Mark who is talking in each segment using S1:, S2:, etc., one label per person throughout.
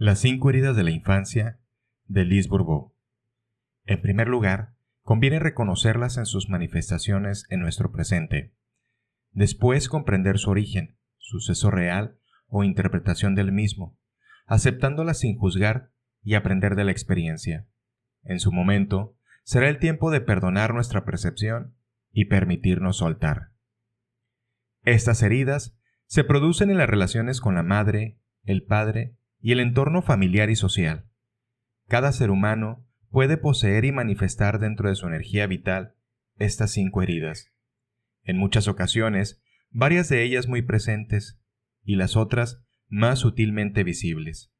S1: Las 5 heridas de la infancia de Lise Bourbeau. En primer lugar, conviene reconocerlas en sus manifestaciones en nuestro presente. Después, comprender su origen, suceso real o interpretación del mismo, aceptándolas sin juzgar y aprender de la experiencia. En su momento, será el tiempo de perdonar nuestra percepción y permitirnos soltar. Estas heridas se producen en las relaciones con la madre, el padre y el entorno familiar y social. Cada ser humano puede poseer y manifestar dentro de su energía vital estas 5 heridas. En muchas ocasiones, varias de ellas muy presentes y las otras más sutilmente visibles.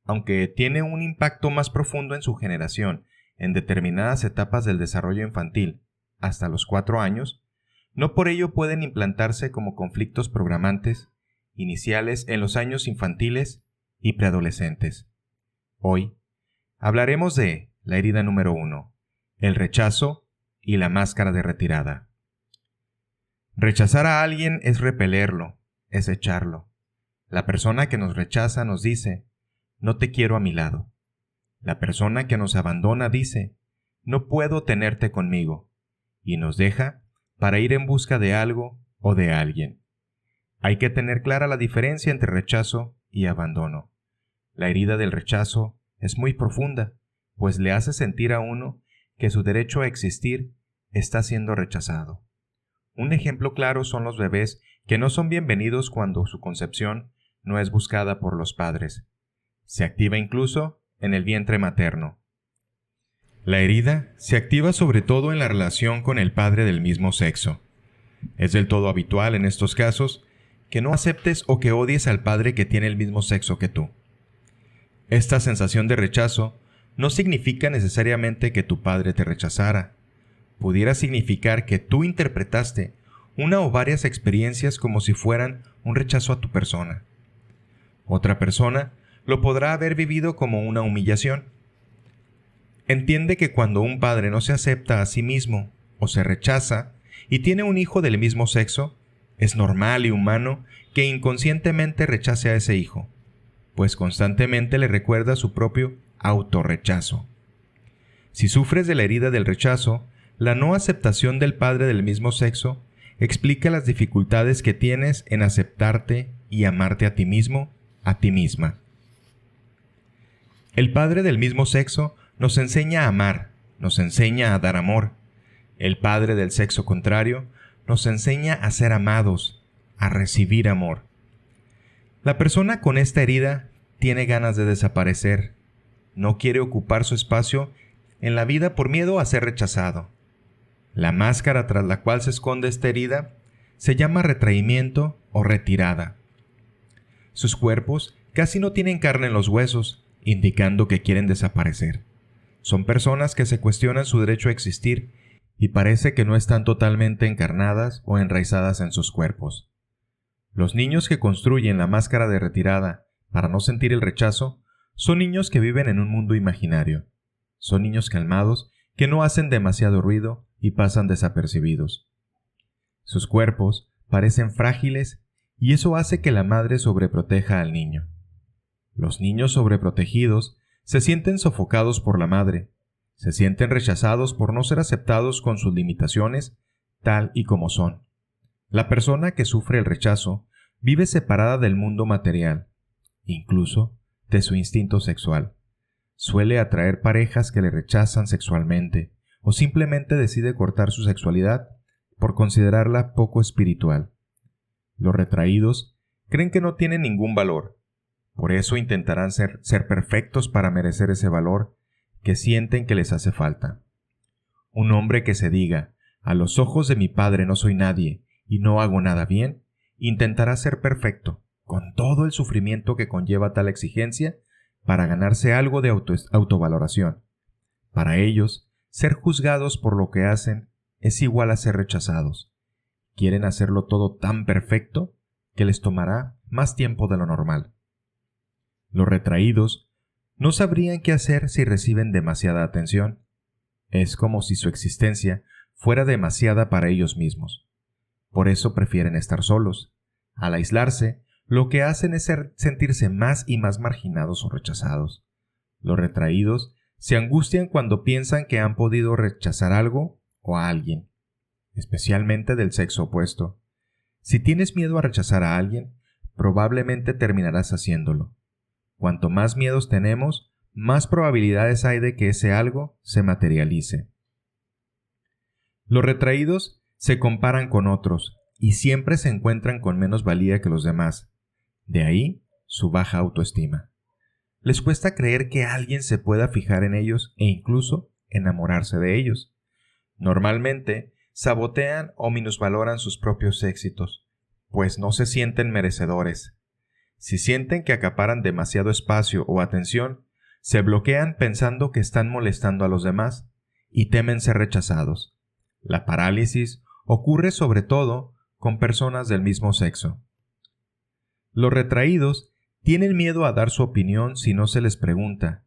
S1: Aunque tiene un impacto más profundo en su generación en determinadas etapas del desarrollo infantil, hasta los 4 años, no por ello pueden implantarse como conflictos programantes iniciales en los años infantiles y preadolescentes. Hoy hablaremos de la herida número 1, el rechazo y la máscara de retirada. Rechazar a alguien es repelerlo, es echarlo. La persona que nos rechaza nos dice, no te quiero a mi lado. La persona que nos abandona dice, no puedo tenerte conmigo, y nos deja para ir en busca de algo o de alguien. Hay que tener clara la diferencia entre rechazo y abandono. La herida del rechazo es muy profunda, pues le hace sentir a uno que su derecho a existir está siendo rechazado. Un ejemplo claro son los bebés que no son bienvenidos cuando su concepción no es buscada por los padres. Se activa incluso en el vientre materno. La herida se activa sobre todo en la relación con el padre del mismo sexo. Es del todo habitual en estos casos que no aceptes o que odies al padre que tiene el mismo sexo que tú. Esta sensación de rechazo no significa necesariamente que tu padre te rechazara. Pudiera significar que tú interpretaste una o varias experiencias como si fueran un rechazo a tu persona. Otra persona lo podrá haber vivido como una humillación. Entiende que cuando un padre no se acepta a sí mismo o se rechaza y tiene un hijo del mismo sexo, es normal y humano que inconscientemente rechace a ese hijo, pues constantemente le recuerda su propio autorrechazo. Si sufres de la herida del rechazo, la no aceptación del padre del mismo sexo explica las dificultades que tienes en aceptarte y amarte a ti mismo, a ti misma. El padre del mismo sexo nos enseña a amar, nos enseña a dar amor. El padre del sexo contrario nos enseña a ser amados, a recibir amor. La persona con esta herida tiene ganas de desaparecer. No quiere ocupar su espacio en la vida por miedo a ser rechazado. La máscara tras la cual se esconde esta herida se llama retraimiento o retirada. Sus cuerpos casi no tienen carne en los huesos, indicando que quieren desaparecer. Son personas que se cuestionan su derecho a existir y parece que no están totalmente encarnadas o enraizadas en sus cuerpos. Los niños que construyen la máscara de retirada para no sentir el rechazo son niños que viven en un mundo imaginario. Son niños calmados que no hacen demasiado ruido y pasan desapercibidos. Sus cuerpos parecen frágiles y eso hace que la madre sobreproteja al niño. Los niños sobreprotegidos se sienten sofocados por la madre, se sienten rechazados por no ser aceptados con sus limitaciones tal y como son. La persona que sufre el rechazo vive separada del mundo material, incluso de su instinto sexual. Suele atraer parejas que le rechazan sexualmente o simplemente decide cortar su sexualidad por considerarla poco espiritual. Los retraídos creen que no tienen ningún valor. Por eso intentarán ser perfectos para merecer ese valor que sienten que les hace falta. Un hombre que se diga, a los ojos de mi padre no soy nadie y no hago nada bien, intentará ser perfecto, con todo el sufrimiento que conlleva tal exigencia, para ganarse algo de autovaloración. Para ellos, ser juzgados por lo que hacen es igual a ser rechazados. Quieren hacerlo todo tan perfecto que les tomará más tiempo de lo normal. Los retraídos no sabrían qué hacer si reciben demasiada atención. Es como si su existencia fuera demasiada para ellos mismos. Por eso prefieren estar solos. Al aislarse, lo que hacen es sentirse más y más marginados o rechazados. Los retraídos se angustian cuando piensan que han podido rechazar algo o a alguien, especialmente del sexo opuesto. Si tienes miedo a rechazar a alguien, probablemente terminarás haciéndolo. Cuanto más miedos tenemos, más probabilidades hay de que ese algo se materialice. Los retraídos se comparan con otros y siempre se encuentran con menos valía que los demás. De ahí su baja autoestima. Les cuesta creer que alguien se pueda fijar en ellos e incluso enamorarse de ellos. Normalmente sabotean o minusvaloran sus propios éxitos, pues no se sienten merecedores. Si sienten que acaparan demasiado espacio o atención, se bloquean pensando que están molestando a los demás y temen ser rechazados. La parálisis ocurre sobre todo con personas del mismo sexo. Los retraídos tienen miedo a dar su opinión si no se les pregunta,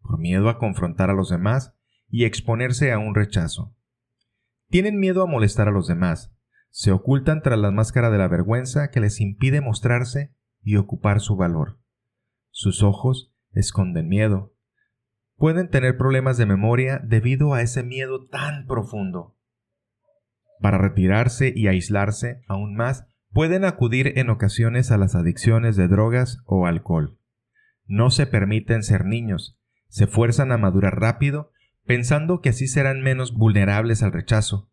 S1: por miedo a confrontar a los demás y exponerse a un rechazo. Tienen miedo a molestar a los demás, se ocultan tras la máscara de la vergüenza que les impide mostrarse y ocupar su valor. Sus ojos esconden miedo. Pueden tener problemas de memoria debido a ese miedo tan profundo. Para retirarse y aislarse aún más, pueden acudir en ocasiones a las adicciones de drogas o alcohol. No se permiten ser niños, se fuerzan a madurar rápido, pensando que así serán menos vulnerables al rechazo.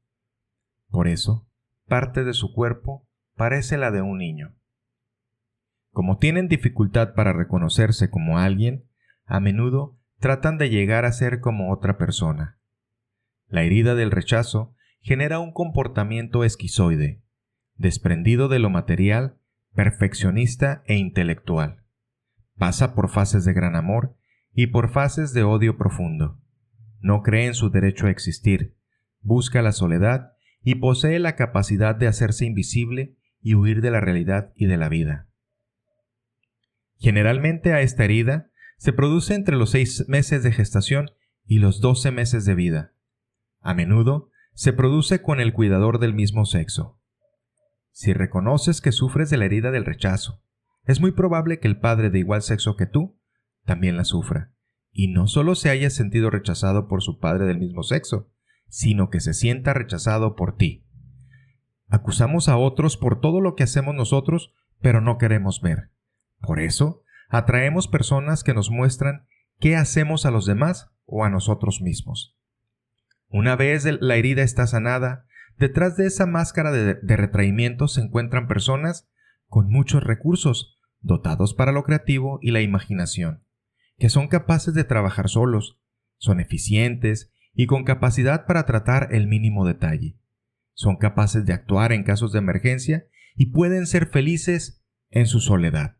S1: Por eso, parte de su cuerpo parece la de un niño. Como tienen dificultad para reconocerse como alguien, a menudo tratan de llegar a ser como otra persona. La herida del rechazo genera un comportamiento esquizoide, desprendido de lo material, perfeccionista e intelectual. Pasa por fases de gran amor y por fases de odio profundo. No cree en su derecho a existir, busca la soledad y posee la capacidad de hacerse invisible y huir de la realidad y de la vida. Generalmente a esta herida se produce entre los 6 meses de gestación y los 12 meses de vida. A menudo se produce con el cuidador del mismo sexo. Si reconoces que sufres de la herida del rechazo, es muy probable que el padre de igual sexo que tú también la sufra, y no solo se haya sentido rechazado por su padre del mismo sexo, sino que se sienta rechazado por ti. Acusamos a otros por todo lo que hacemos nosotros, pero no queremos ver. Por eso, atraemos personas que nos muestran qué hacemos a los demás o a nosotros mismos. Una vez la herida está sanada, detrás de esa máscara de retraimiento se encuentran personas con muchos recursos, dotados para lo creativo y la imaginación, que son capaces de trabajar solos, son eficientes y con capacidad para tratar el mínimo detalle. Son capaces de actuar en casos de emergencia y pueden ser felices en su soledad.